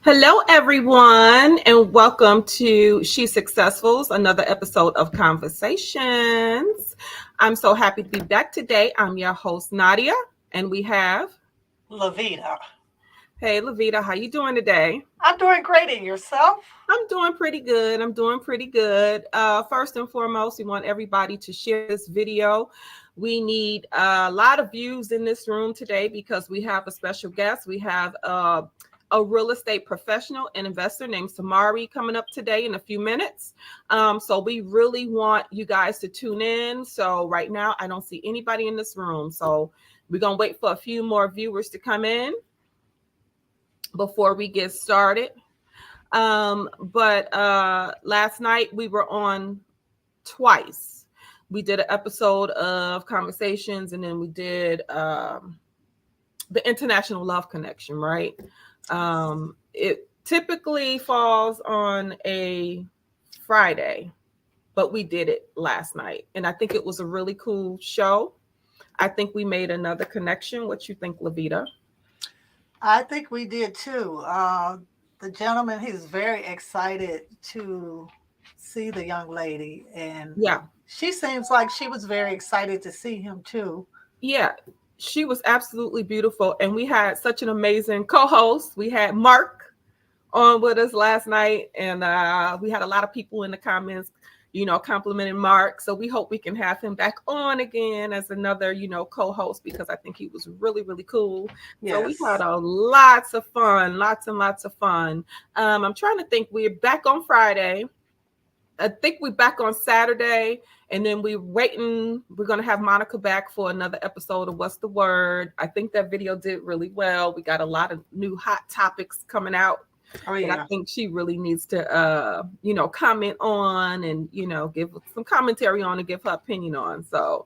Hello, everyone, and welcome to She's Successful's another episode of Conversations. I'm so happy to be back today. I'm your host, Nadia, and we have Lavita. Hey, Lavita, how you doing today? I'm doing great, and yourself? I'm doing pretty good. First and foremost, we want everybody to share this video. We need a lot of views in this room today because we have a special guest. We have a real estate professional and investor named Samari coming up today in a few minutes. So we really want you guys to tune in. So right now, I don't see anybody in this room. So we're going to wait for a few more viewers to come in before we get started. But last night we were on twice. We did an episode of Conversations, and then we did the International Love Connection, right? It typically falls on a Friday, but we did it last night, and I think it was a really cool show. I think we made another connection. What you think, Lavita? I think we did too. The gentleman, he's very excited to see the young lady, and Yeah. she seems like she was very excited to see him too. Yeah, she was absolutely beautiful. And we had such an amazing co-host. We had Mark on with us last night, and we had a lot of people in the comments, complimenting Mark. So we hope we can have him back on again as another, co-host, because I think he was really, really cool. Yes. So we had lots of fun, lots and lots of fun. I'm trying to think. We're back on Friday. I think we're back on Saturday, and then we're waiting. We're going to have Monica back for another episode of What's the Word. I think that video did really well. We got a lot of new hot topics coming out. Oh, yeah. And I think she really needs to, comment on and, give some commentary on and give her opinion on. So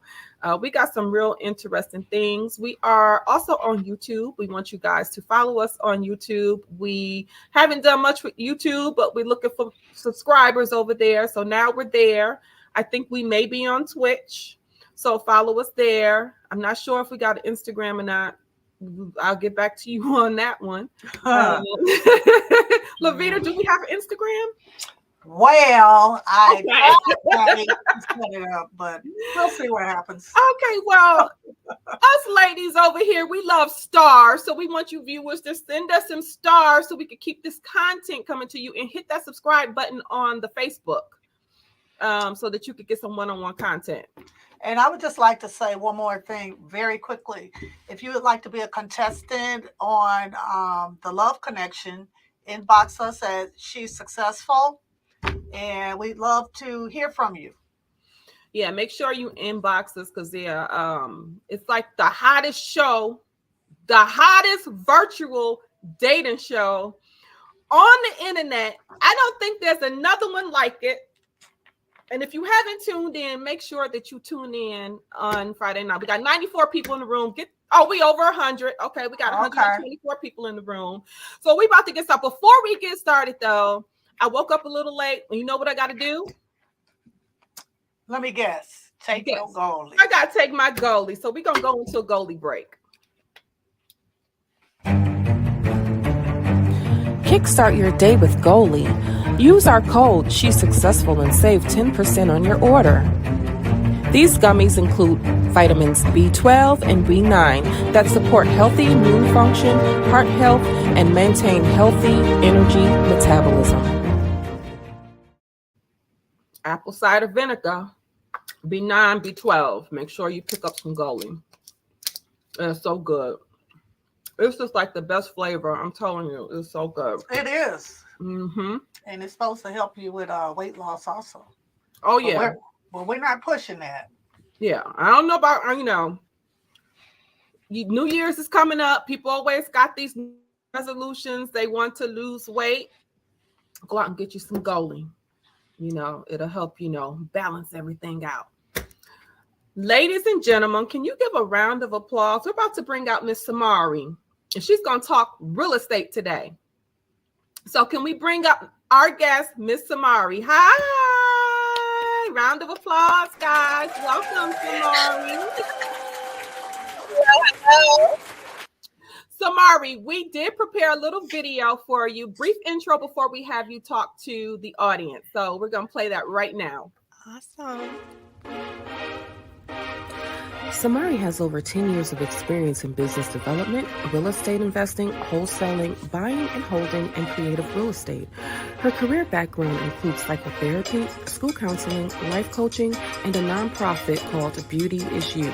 we got some real interesting things. We are also on YouTube. We want you guys to follow us on YouTube. We haven't done much with YouTube, but we're looking for subscribers over there. So now we're there. I think we may be on Twitch. So follow us there. I'm not sure if we got an Instagram or not. I'll get back to you on that one. Lavita, do we have an Instagram? Well, I tried to set it up, but we'll see what happens. Okay, well, us ladies over here, we love stars. So we want you viewers to send us some stars so we can keep this content coming to you, and hit that subscribe button on the Facebook so that you could get some one-on-one content. And I would just like to say one more thing very quickly. If you would like to be a contestant on the Love Connection, inbox us at She's Successful, and we'd love to hear from you. Yeah, make sure you inbox us, because it's like the hottest show, the hottest virtual dating show on the internet. I don't think there's another one like it. And if you haven't tuned in, make sure that you tune in on Friday night. We got 94 people in the room. We over 100. Okay, we got 124 people in the room. So we about to get started. Before we get started, though, I woke up a little late. You know what I got to do? Let me guess. Take your goalie. I got to take my goalie. So we're going to go into a goalie break. Kickstart your day with Goalie. Use our code She's Successful and save 10% on your order. These gummies include vitamins B12 and B9 that support healthy immune function, heart health, and maintain healthy energy metabolism. Apple cider vinegar, B9, B12. Make sure you pick up some Goalie. It's so good. It's just like the best flavor. I'm telling you, it's so good. It is. Mm-hmm. And it's supposed to help you with weight loss also. Oh, yeah. But we're not pushing that. Yeah. I don't know about, New Year's is coming up. People always got these resolutions. They want to lose weight. Go out and get you some Goalie. It'll help, balance everything out. Ladies and gentlemen, can you give a round of applause? We're about to bring out Miss Samari, and she's going to talk real estate today. So can we bring up our guest, Miss Samari? Hi! Round of applause, guys. Welcome, Samari. Hello. So Samari, we did prepare a little video for you. Brief intro before we have you talk to the audience. So we're going to play that right now. Awesome. Samari has over 10 years of experience in business development, real estate investing, wholesaling, buying and holding, and creative real estate. Her career background includes psychotherapy, school counseling, life coaching, and a nonprofit called Beauty Is You.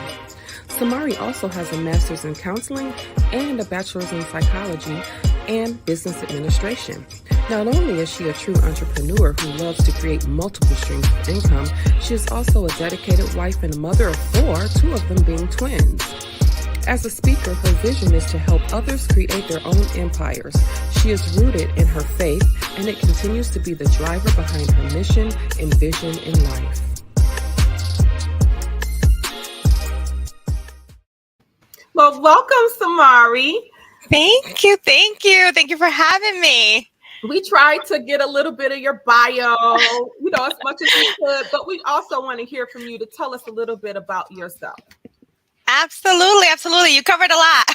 Samari also has a master's in counseling and a bachelor's in psychology and business administration. Not only is she a true entrepreneur who loves to create multiple streams of income, she is also a dedicated wife and a mother of 4, 2 of them being twins. As a speaker, her vision is to help others create their own empires. She is rooted in her faith, and it continues to be the driver behind her mission and vision in life. Well, welcome, Samari. Thank you. Thank you. Thank you for having me. We tried to get a little bit of your bio, as much as we could, but we also want to hear from you to tell us a little bit about yourself. Absolutely. Absolutely. You covered a lot.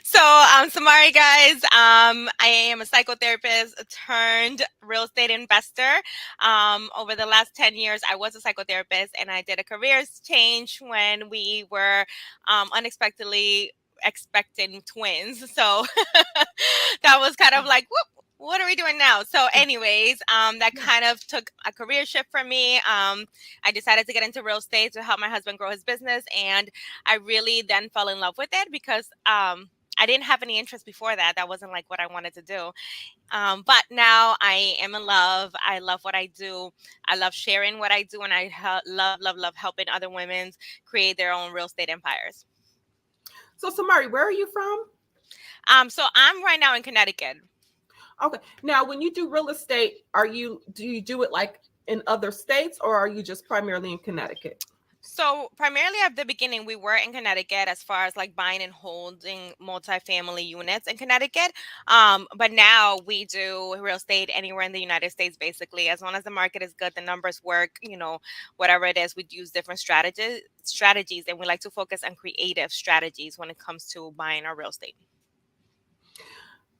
So, Samari, guys, I am a psychotherapist turned real estate investor. Over the last 10 years, I was a psychotherapist, and I did a career change when we were unexpectedly expecting twins. So that was kind of like, whoop. What are we doing now? So anyways, that kind of took a career shift for me. I decided to get into real estate to help my husband grow his business. And I really then fell in love with it because I didn't have any interest before that. That wasn't like what I wanted to do. But now I am in love. I love what I do. I love sharing what I do. And I love helping other women create their own real estate empires. So Samari, where are you from? So I'm right now in Connecticut. Okay. Now, when you do real estate, do you do it like in other states, or are you just primarily in Connecticut? So primarily at the beginning, we were in Connecticut as far as like buying and holding multifamily units in Connecticut. But now we do real estate anywhere in the United States, basically. As long as the market is good, the numbers work, whatever it is, we use different strategies, and we like to focus on creative strategies when it comes to buying our real estate.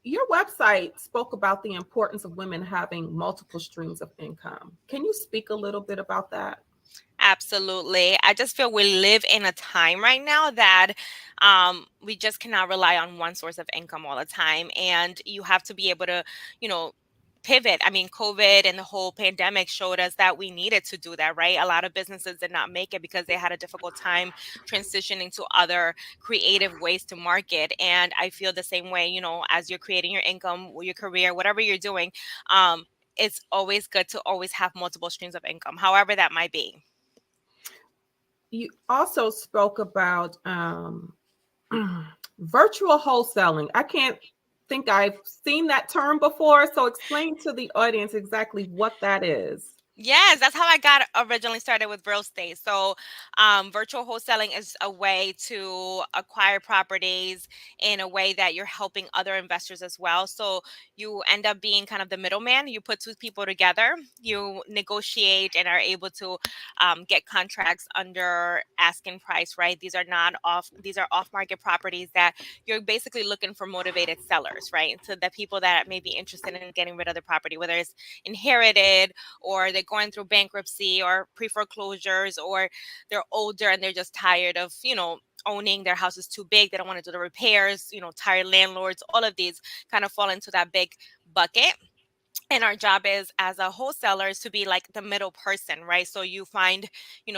Your website spoke about the importance of women having multiple streams of income. Can you speak a little bit about that? Absolutely. I just feel we live in a time right now that we just cannot rely on one source of income all the time. And you have to be able to, pivot. I mean, COVID and the whole pandemic showed us that we needed to do that, right? A lot of businesses did not make it because they had a difficult time transitioning to other creative ways to market. And I feel the same way, as you're creating your income, your career, whatever you're doing, it's always good to always have multiple streams of income, however that might be. You also spoke about virtual wholesaling. I can't think I've seen that term before. So explain to the audience exactly what that is. Yes, that's how I got originally started with real estate. So virtual wholesaling is a way to acquire properties in a way that you're helping other investors as well. So you end up being kind of the middleman. You put two people together, you negotiate and are able to get contracts under asking price, right? These are off-market properties that you're basically looking for motivated sellers, right? So the people that may be interested in getting rid of the property, whether it's inherited or they're going through bankruptcy or pre-foreclosures, or they're older and they're just tired of, owning, their house is too big. They don't want to do the repairs, tired landlords. All of these kind of fall into that big bucket. And our job is, as a wholesaler, is to be like the middle person, right? So you find,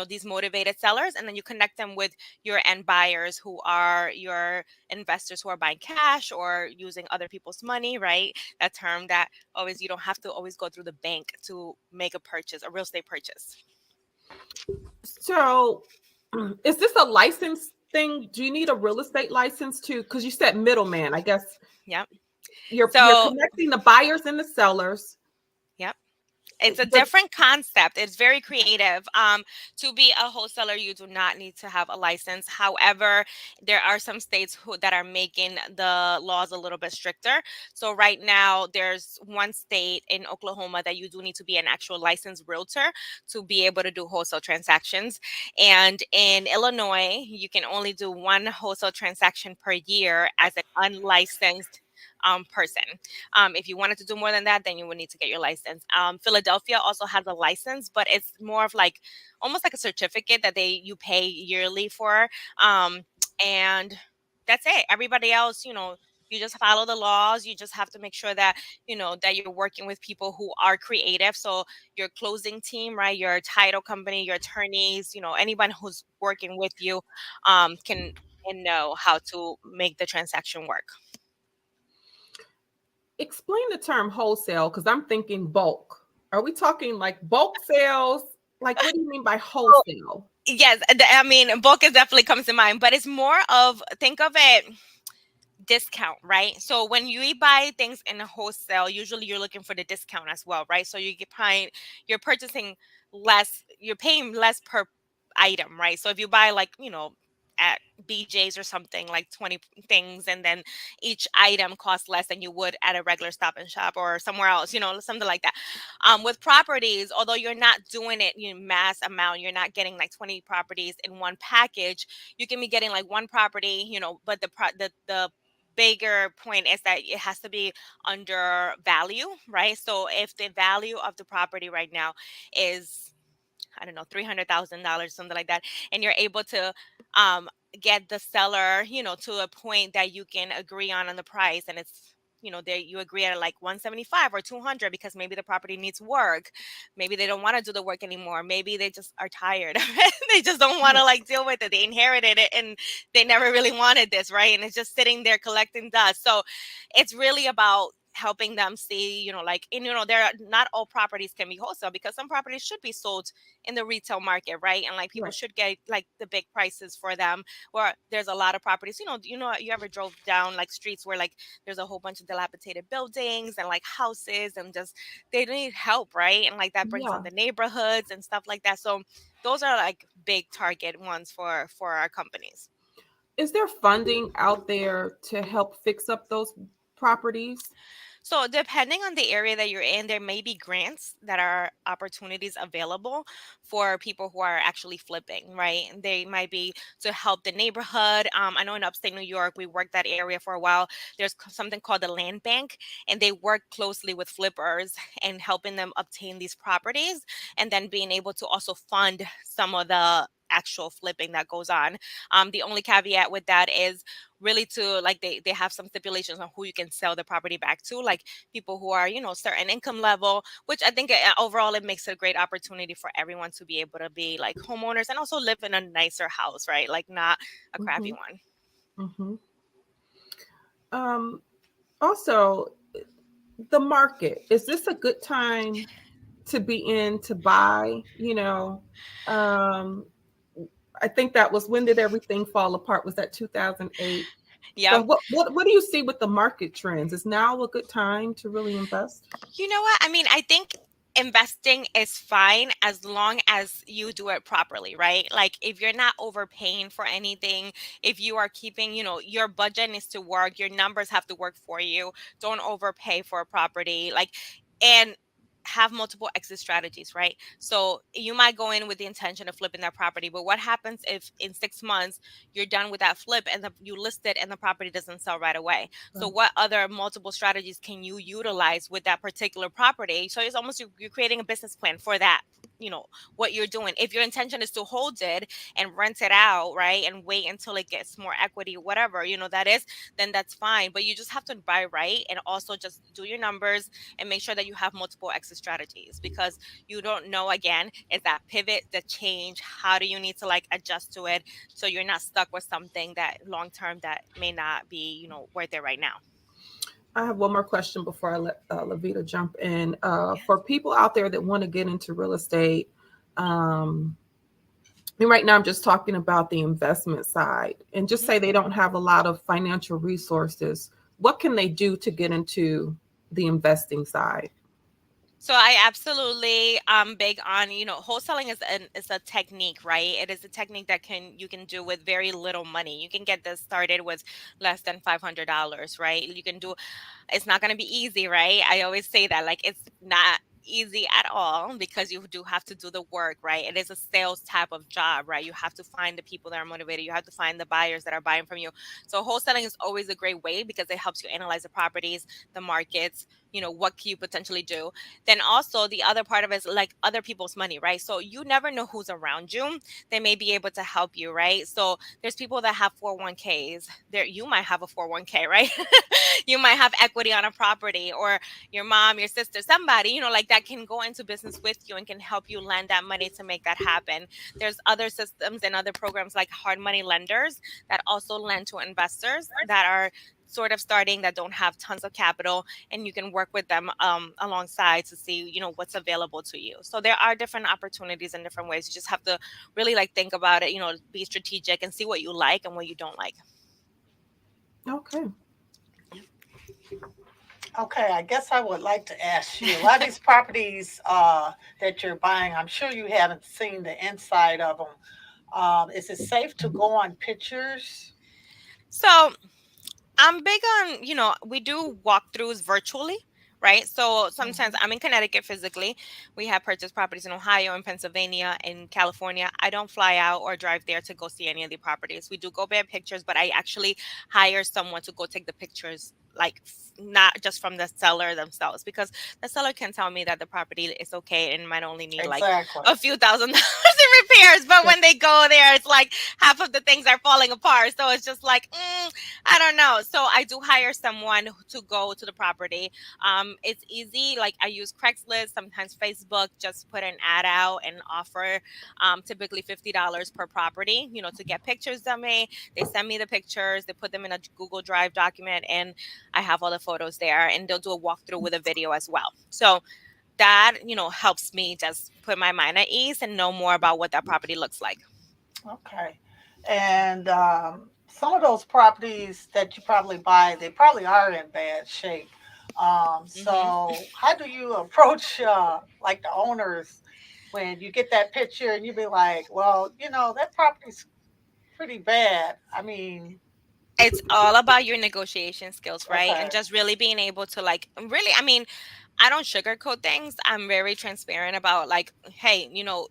these motivated sellers, and then you connect them with your end buyers, who are your investors who are buying cash or using other people's money, right? That term that always, you don't have to always go through the bank to make a real estate purchase. So is this a license thing? Do you need a real estate license too? Because you said middleman, I guess. Yep. You're connecting the buyers and the sellers. Yep. It's a But different concept. It's very creative. To be a wholesaler, you do not need to have a license. However, there are some states that are making the laws a little bit stricter. So right now, there's one state in Oklahoma that you do need to be an actual licensed realtor to be able to do wholesale transactions. And in Illinois, you can only do one wholesale transaction per year as an unlicensed person. If you wanted to do more than that, then you would need to get your license. Philadelphia also has a license, but it's more of like almost like a certificate that you pay yearly for. And that's it. Everybody else, you just follow the laws. You just have to make sure that that you're working with people who are creative. So your closing team, right? Your title company, your attorneys, anyone who's working with you, can and know how to make the transaction work. explain the term wholesale, because I'm thinking bulk. Are we talking like bulk sales? Like, what do you mean by wholesale? Yes, I mean, bulk is definitely comes to mind, but it's more of, think of it discount, right? So when you buy things in a wholesale, usually you're looking for the discount as well, right? So you're purchasing less, you're paying less per item, right? So if you buy like, at BJ's or something like 20 things, and then each item costs less than you would at a regular Stop and Shop or somewhere else, something like that. With properties, although you're not doing it mass amount, you're not getting like 20 properties in one package. You can be getting like one property, but the bigger point is that it has to be under value, right? So if the value of the property right now is, I don't know, $300,000, something like that, and you're able to get the seller, to a point that you can agree on the price, and it's, you agree at like 175 or 200 because maybe the property needs work, maybe they don't want to do the work anymore, maybe they just are tired of it. They just don't want to like deal with it. They inherited it and they never really wanted this, right? And it's just sitting there collecting dust. So it's really about helping them see, there are not all properties can be wholesale, because some properties should be sold in the retail market, right? And like people Right. should get like the big prices for them, where there's a lot of properties, you ever drove down like streets where like there's a whole bunch of dilapidated buildings and like houses, and just they need help, right? And like that brings Yeah. on the neighborhoods and stuff like that. So those are like big target ones for our companies. Is there funding out there to help fix up those properties? So depending on the area that you're in, there may be grants that are opportunities available for people who are actually flipping, right? And they might be to help the neighborhood. I know in upstate New York, we worked that area for a while. There's something called the Land Bank, and they work closely with flippers and helping them obtain these properties, and then being able to also fund some of the actual flipping that goes on. The only caveat with that is really to like they have some stipulations on who you can sell the property back to, like people who are certain income level, which I think overall it makes it a great opportunity for everyone to be able to be like homeowners and also live in a nicer house, right? Like not a crappy one. Mm-hmm. Also, the market, is this a good time to be in to buy? I think that was, when did everything fall apart? Was that 2008? So Yeah. what do you see with the market trends? Is now a good time to really invest? You know what? I mean, I think investing is fine as long as you do it properly, right? Like if you're not overpaying for anything, if you are keeping, your budget needs to work, your numbers have to work for you. Don't overpay for a property. And have multiple exit strategies, right? So you might go in with the intention of flipping that property, but what happens if in 6 months you're done with that flip and you list it and the property doesn't sell right away? So what other multiple strategies can you utilize with that particular property? So it's almost you're creating a business plan for that, what you're doing. If your intention is to hold it and rent it out, right, and wait until it gets more equity, whatever, that is, then that's fine. But you just have to buy right, and also just do your numbers and make sure that you have multiple exit strategies, because you don't know, again, is that pivot, the change, how do you need to like adjust to it, so you're not stuck with something that long term that may not be worth it right now. I have one more question before I let Lavita jump in. For people out there that want to get into real estate, and right now I'm just talking about the investment side, and just say they don't have a lot of financial resources. What can they do to get into the investing side? So I absolutely big on, wholesaling is a technique, right? It is a technique that you can do with very little money. You can get this started with less than $500, right? You can do, it's not going to be easy, right? I always say that, like, it's not easy at all because you do have to do the work, right? It is a sales type of job, right? You have to find the people that are motivated. You have to find the buyers that are buying from you. So wholesaling is always a great way because it helps you analyze the properties, the markets, what can you potentially do. Then also the other part of it is like other people's money, right? So you never know who's around you. They may be able to help you, right? So there's people that have 401ks. There, you might have a 401k, right? You might have equity on a property, or your mom, your sister, somebody, like that can go into business with you and can help you lend that money to make that happen. There's other systems and other programs like hard money lenders that also lend to investors that are sort of starting, that don't have tons of capital, and you can work with them alongside to see what's available to you. So there are different opportunities in different ways. You just have to really like think about it, be strategic and see what you like and what you don't like. Okay. Okay, I guess I would like to ask you, a lot of these properties that you're buying, I'm sure you haven't seen the inside of them. Is it safe to go on pictures? So I'm big on, we do walkthroughs virtually, right? So sometimes Mhm. I'm in Connecticut physically. We have purchased properties in Ohio and Pennsylvania and California. I don't fly out or drive there to go see any of the properties. We do go bear pictures, but I actually hire someone to go take the pictures, like not just from the seller themselves, because the seller can tell me that the property is okay and might only need like Exactly. a few $1,000s in repairs. But when they go there, it's like half of the things are falling apart. So it's just like, I don't know. So I do hire someone to go to the property. It's easy. Like I use Craigslist, sometimes Facebook, just put an ad out and offer typically $50 per property, to get pictures of me. They send me the pictures, they put them in a Google Drive document, and I have all the photos there, and they'll do a walkthrough with a video as well. So that, helps me just put my mind at ease and know more about what that property looks like. Okay. And some of those properties that you probably buy, they probably are in bad shape. Hmm. So how do you approach like the owners when you get that picture and you be like, well, that property's pretty bad. I mean, It's all about your negotiation skills, right? And okay. just really being able to like really, I mean, I don't sugarcoat things. I'm very transparent about like, hey,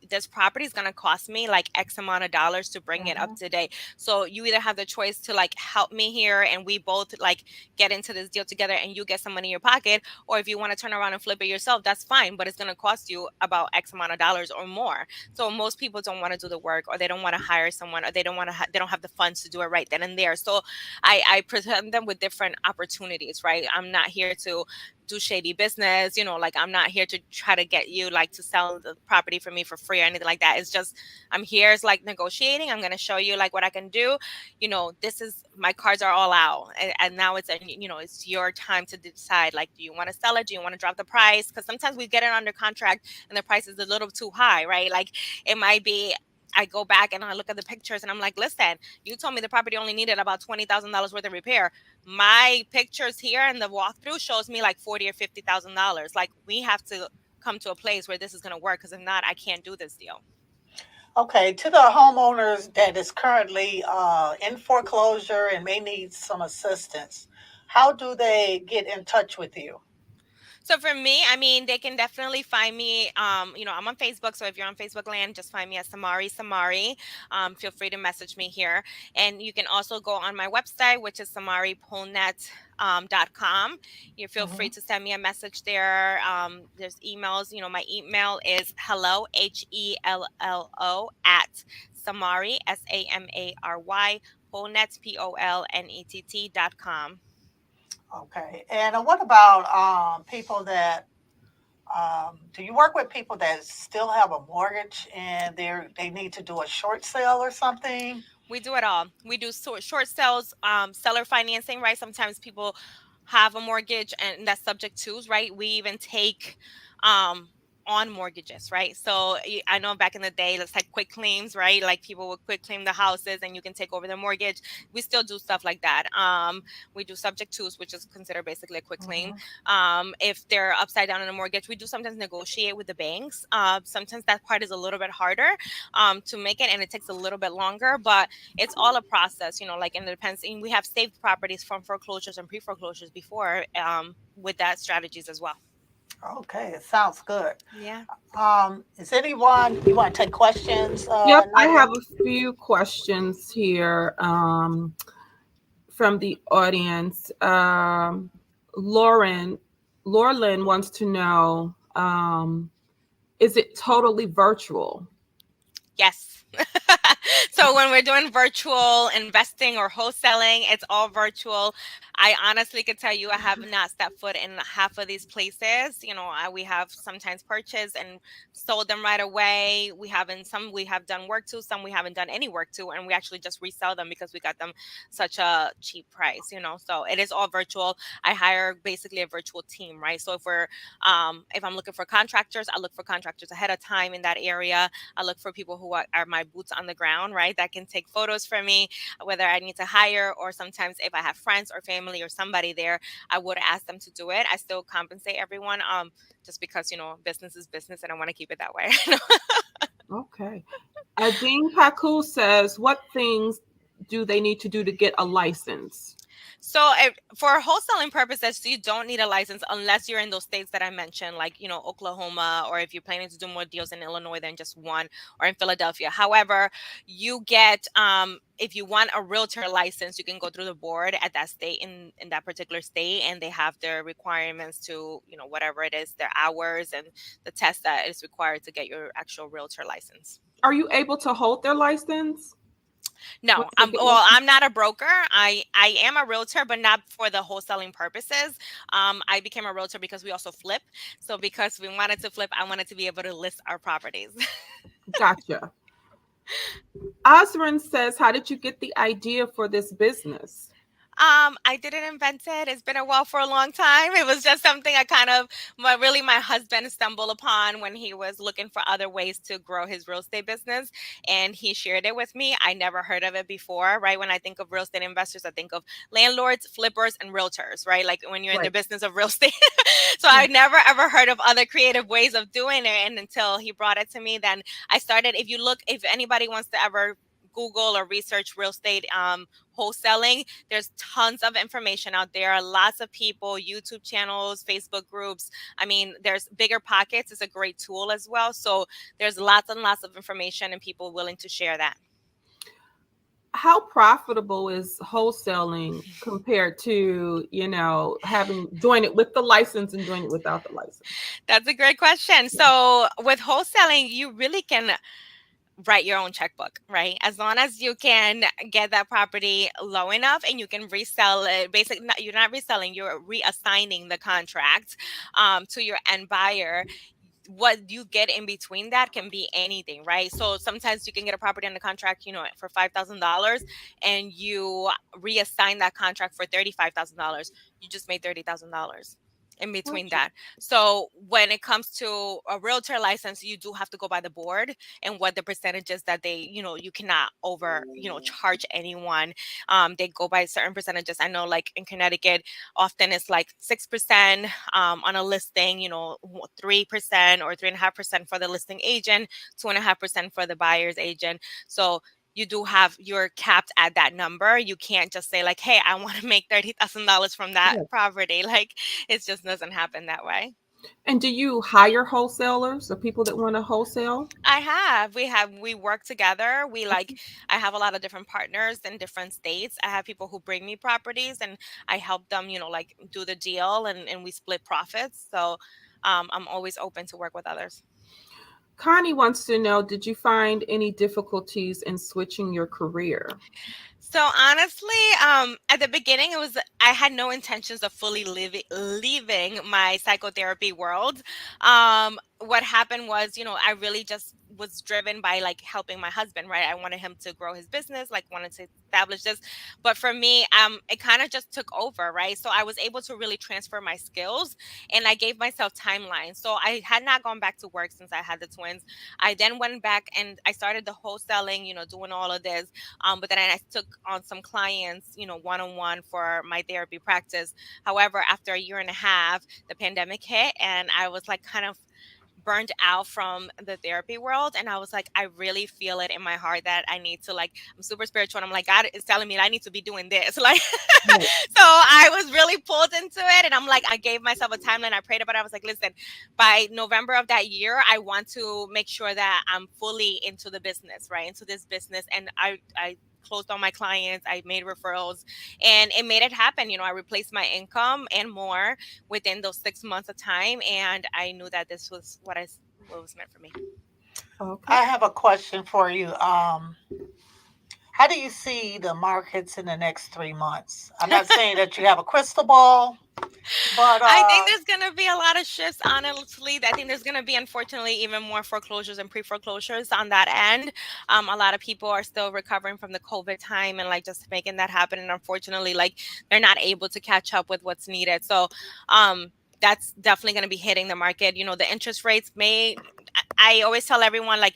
this property is gonna cost me like X amount of dollars to bring it up Hmm. to date. So you either have the choice to like help me here and we both like get into this deal together and you get some money in your pocket, or if you want to turn around and flip it yourself, that's fine, but it's gonna cost you about X amount of dollars or more. So most people don't want to do the work, or they don't want to hire someone, or they don't want to they don't have the funds to do it right then and there. So I present them with different opportunities, right? I'm not here to do shady business, like I'm not here to try to get you like to sell the property for me for free or anything like that. It's just I'm here as like negotiating. I'm going to show you like what I can do. This is my cards are all out, and now it's your time to decide, like, do you want to sell it? Do you want to drop the price? Because sometimes we get it under contract and the price is a little too high, right? Like it might be, I go back and I look at the pictures and I'm like, listen, you told me the property only needed about $20,000 worth of repair. My pictures here and the walkthrough shows me like 40 or $50,000. Like we have to come to a place where this is going to work, because if not, I can't do this deal. Okay, to the homeowners that is currently in foreclosure and may need some assistance, how do they get in touch with you? So for me, I mean, they can definitely find me. I'm on Facebook, so if you're on Facebook land, just find me at Samari Samari. Feel free to message me here, and you can also go on my website, which is samaripolnet. .com. You feel free Hmm. to send me a message there. There's emails. My email is hello, HELLO, at Samari, SAMARY, Polnet, POLNETT.com. Okay, and what about people that do you work with people that still have a mortgage and they need to do a short sale or something? We do it all. We do short sales, seller financing, right? Sometimes people have a mortgage and that's subject to, right? We even take on mortgages, right? So I know back in the day, let's like quick claims, right? Like people would quick claim the houses and you can take over the mortgage. We still do stuff like that. We do subject twos, which is considered basically a quick claim. If they're upside down in a mortgage, we do sometimes negotiate with the banks. Sometimes that part is a little bit harder to make it, and it takes a little bit longer, but it's all a process, like, and it depends. And we have saved properties from foreclosures and pre-foreclosures before with that strategies as well. Okay, it sounds good. Yeah. Is anyone, you want to take questions? Yep, I Nadia? have a few questions here from the audience. Lauren wants to know, is it totally virtual? Yes. So when we're doing virtual investing or wholesaling, it's all virtual. I honestly could tell you I have not stepped foot in half of these places. We have sometimes purchased and sold them right away. We have done work to, some we haven't done any work to, and we actually just resell them because we got them such a cheap price, So it is all virtual. I hire basically a virtual team, right? So if I'm looking for contractors, I look for contractors ahead of time in that area. I look for people who are my boots on the ground, right? That can take photos for me, whether I need to hire, or sometimes if I have friends or family or somebody there, I would ask them to do it. I still compensate everyone, just because, business is business and I want to keep it that way. Okay. Dean Paku says, what things do they need to do to get a license? So for wholesaling purposes, you don't need a license unless you're in those states that I mentioned, like, Oklahoma, or if you're planning to do more deals in Illinois than just one, or in Philadelphia. However, you get, if you want a realtor license, you can go through the board at that state, in that particular state, and they have their requirements to, whatever it is, their hours and the test that is required to get your actual realtor license. Are you able to hold their license? No, I'm not a broker. I am a realtor, but not for the wholesaling purposes. I became a realtor because we also flip. So because we wanted to flip, I wanted to be able to list our properties. Gotcha. Osrin says, how did you get the idea for this business? I didn't invent it. It's been a while for a long time. It was just something my husband stumbled upon when he was looking for other ways to grow his real estate business. And he shared it with me. I never heard of it before, right? When I think of real estate investors, I think of landlords, flippers, and realtors, right? Like when you're in the business of real estate. So I never ever heard of other creative ways of doing it. And until he brought it to me, then I started. If anybody wants to ever Google or research real estate wholesaling, there's tons of information out there. Lots of people, YouTube channels, Facebook groups. I mean, there's Bigger Pockets. It's a great tool as well. So there's lots and lots of information and people willing to share that. How profitable is wholesaling compared to, doing it with the license and doing it without the license? That's a great question. So with wholesaling, you really can write your own checkbook, right? As long as you can get that property low enough and you can resell it. Basically, you're not reselling, you're reassigning the contract to your end buyer. What you get in between that can be anything, right? So sometimes you can get a property on the contract, for $5,000, and you reassign that contract for $35,000. You just made $30,000 in between that. So when it comes to a realtor license, you do have to go by the board and what the percentages that they, you cannot charge anyone. They go by certain percentages. I know, like in Connecticut, often it's like 6% on a listing, 3% or 3.5% for the listing agent, 2.5% for the buyer's agent. So you're capped at that number. You can't just say like, hey, I want to make $30,000 from that property. Like, it just doesn't happen that way. And do you hire wholesalers or people that want to wholesale? We work together. I have a lot of different partners in different states. I have people who bring me properties and I help them, do the deal and we split profits. So I'm always open to work with others. Connie wants to know, did you find any difficulties in switching your career? So honestly, at the beginning, I had no intentions of fully leaving my psychotherapy world. What happened was, I really just was driven by like helping my husband, right? I wanted him to grow his business, like wanted to establish this. But for me, it kind of just took over, right? So I was able to really transfer my skills, and I gave myself timelines. So I had not gone back to work since I had the twins. I then went back and I started the wholesaling, doing all of this. But then I took on some clients, one-on-one for my therapy practice. However, after a year and a half, the pandemic hit, and I was like kind of burned out from the therapy world, and I was like, I really feel it in my heart that I need to, like, I'm super spiritual, and I'm like, God is telling me that I need to be doing this, like. Right. So I was really pulled into it, and I'm like, I gave myself a timeline. I prayed about it. I was like, listen, by November of that year, I want to make sure that I'm fully into the business, right, into this business. And I closed all my clients, I made referrals, and it made it happen. I replaced my income and more within those 6 months of time, and I knew that this was what was meant for me. Okay. I have a question for you. How do you see the markets in the next 3 months? I'm not saying that you have a crystal ball, but I think there's going to be a lot of shifts, honestly. I think there's going to be, unfortunately, even more foreclosures and pre-foreclosures on that end. A lot of people are still recovering from the COVID time and like just making that happen. And unfortunately, like they're not able to catch up with what's needed. So that's definitely going to be hitting the market. The interest rates I always tell everyone, like,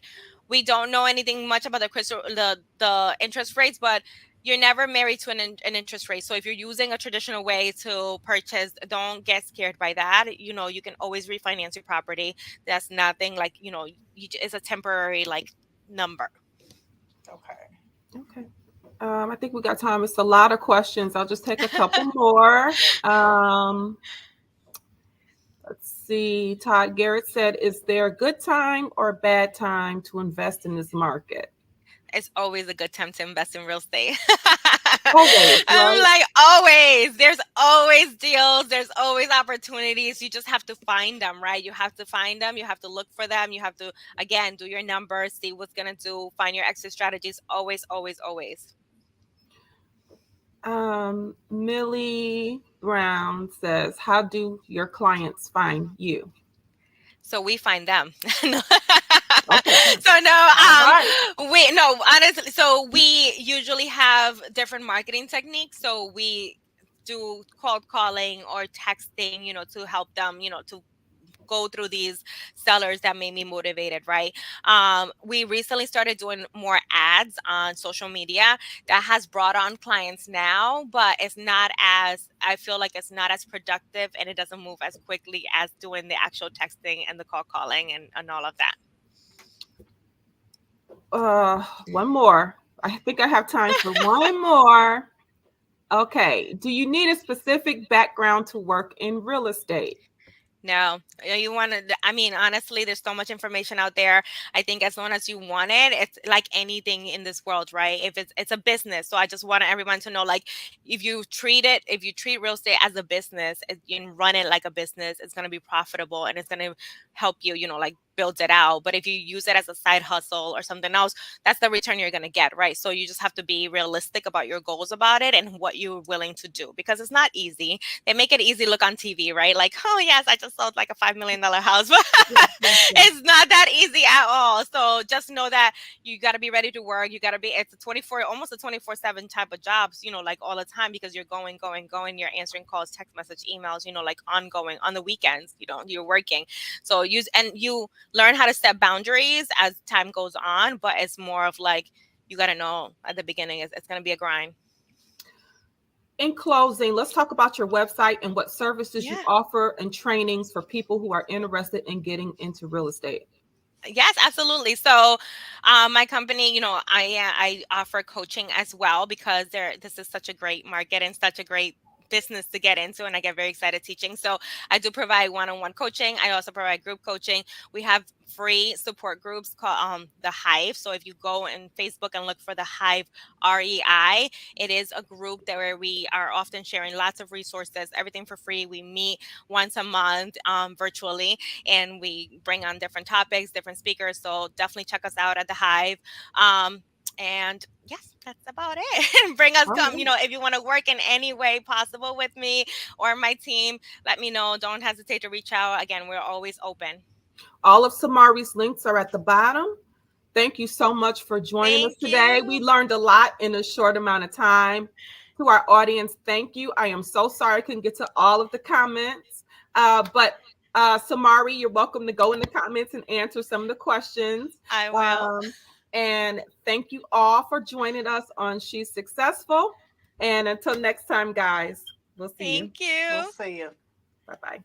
we don't know anything much about the interest rates, but you're never married to an interest rate. So if you're using a traditional way to purchase, don't get scared by that. You can always refinance your property. That's nothing like, it's a temporary like number. okay. I think we got time. It's a lot of questions. I'll just take a couple more. Let's see. Todd Garrett said, is there a good time or a bad time to invest in this market? It's always a good time to invest in real estate. Always, I'm right? like, always. There's always deals. There's always opportunities. You just have to find them, right? You have to find them. You have to look for them. You have to, again, do your numbers, see what's going to do, find your exit strategies. Always, always, always. Millie Brown says, how do your clients find you? So we find them. Okay. So Right. honestly, so we usually have different marketing techniques. So we do cold calling or texting, to help them, to go through these sellers that made me motivated, right? We recently started doing more ads on social media that has brought on clients now, but I feel like it's not as productive, and it doesn't move as quickly as doing the actual texting and the call calling and all of that. One more. I think I have time for one more. Okay. Do you need a specific background to work in real estate? No, honestly, there's so much information out there. I think as long as you want it, it's like anything in this world, right? If it's a business. So I just want everyone to know, like, if you treat real estate as a business, you run it like a business, it's going to be profitable and it's going to help you, like build it out. But if you use it as a side hustle or something else, that's the return you're going to get, right? So you just have to be realistic about your goals about it and what you're willing to do, because it's not easy. They make it easy look on TV, right? Like, oh yes, I just sold like a $5 million house, but it's not that easy at all. So just know that you got to be ready to work. You got to be, it's almost a 24/7 type of jobs, like all the time, because you're going, you're answering calls, text message, emails, like ongoing on the weekends, you're working. So you learn how to set boundaries as time goes on, but it's more of like, you got to know at the beginning, it's going to be a grind. In closing, let's talk about your website and what services you offer and trainings for people who are interested in getting into real estate. Yes, absolutely. So my company, I offer coaching as well, because this is such a great market and such a great business to get into, and I get very excited teaching. So I do provide one-on-one coaching. I also provide group coaching. We have free support groups called the Hive. So if you go on Facebook and look for the Hive, REI, it is a group where we are often sharing lots of resources, everything for free. We meet once a month virtually, and we bring on different topics, different speakers. So definitely check us out at the Hive. And yes, that's about it. Bring us, if you want to work in any way possible with me or my team, let me know. Don't hesitate to reach out. Again, we're always open. All of Samari's links are at the bottom. Thank you so much for joining us Thank today. you. We learned a lot in a short amount of time. To our audience, thank you. I am so sorry I couldn't get to all of the comments, but Samari, you're welcome to go in the comments and answer some of the questions. I will. And thank you all for joining us on She's Successful. And until next time, guys, we'll see you. Thank you. We'll see you. Bye-bye.